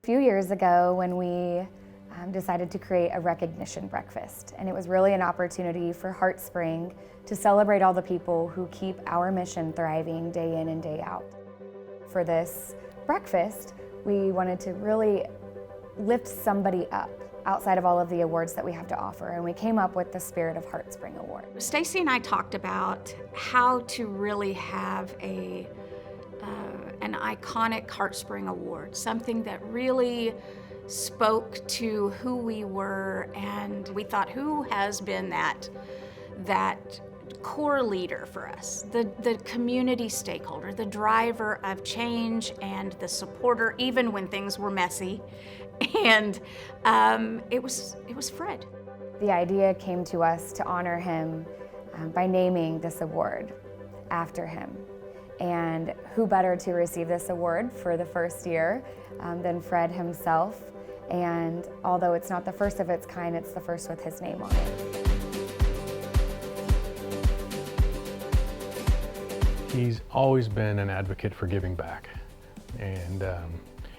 few years ago when we decided to create a recognition breakfast, and it was really an opportunity for Heartspring to celebrate all the people who keep our mission thriving day in and day out. For this breakfast, we wanted to really lift somebody up outside of all of the awards that we have to offer, and we came up with the Spirit of Heartspring Award. Stacy and I talked about how to really have an iconic Heartspring Award, something that really spoke to who we were, and we thought, who has been that core leader for us, the community stakeholder, the driver of change and the supporter even when things were messy. And it was Fred. The idea came to us to honor him by naming this award after him. And who better to receive this award for the first year than Fred himself. And although it's not the first of its kind, it's the first with his name on it. He's always been an advocate for giving back, and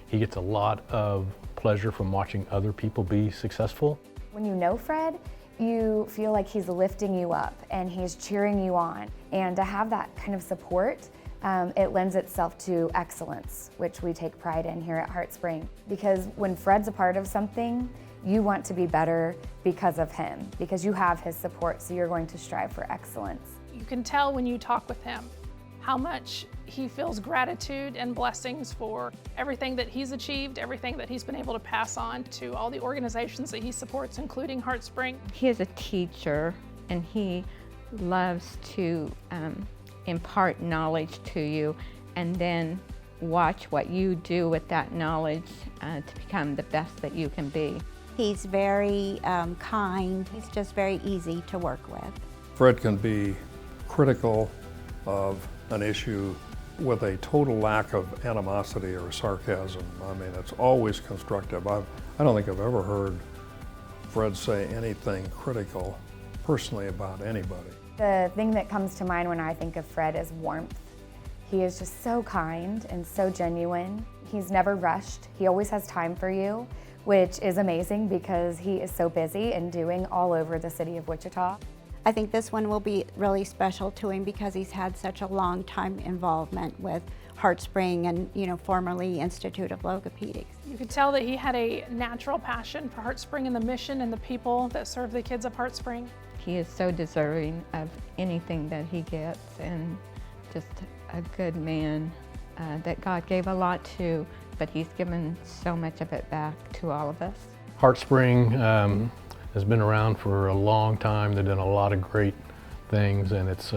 he gets a lot of pleasure from watching other people be successful. When you know Fred, you feel like he's lifting you up and he's cheering you on. And to have that kind of support, it lends itself to excellence, which we take pride in here at Heartspring. Because when Fred's a part of something, you want to be better because of him, because you have his support, so you're going to strive for excellence. You can tell when you talk with him how much he feels gratitude and blessings for everything that he's achieved, everything that he's been able to pass on to all the organizations that he supports, including Heartspring. He is a teacher, and he loves to impart knowledge to you and then watch what you do with that knowledge to become the best that you can be. He's very kind. He's just very easy to work with. Fred can be critical of an issue with a total lack of animosity or sarcasm. I mean, it's always constructive. I don't think I've ever heard Fred say anything critical personally about anybody. The thing that comes to mind when I think of Fred is warmth. He is just so kind and so genuine. He's never rushed. He always has time for you, which is amazing because he is so busy and doing all over the city of Wichita. I think this one will be really special to him because he's had such a long time involvement with Heartspring and, formerly Institute of Logopedics. You could tell that he had a natural passion for Heartspring and the mission and the people that serve the kids of Heartspring. He is so deserving of anything that he gets, and just a good man that God gave a lot to, but he's given so much of it back to all of us. Heartspring has been around for a long time. They've done a lot of great things, and it's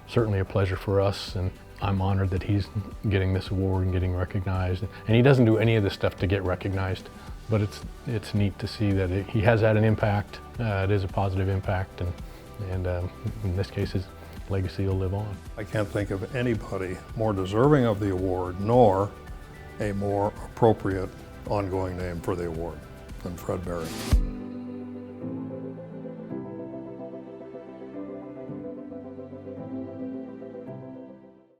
certainly a pleasure for us, and I'm honored that he's getting this award and getting recognized. And he doesn't do any of this stuff to get recognized, but it's neat to see that he has had an impact. It is a positive impact, and in this case, his legacy will live on. I can't think of anybody more deserving of the award, nor a more appropriate ongoing name for the award than Fred Berry.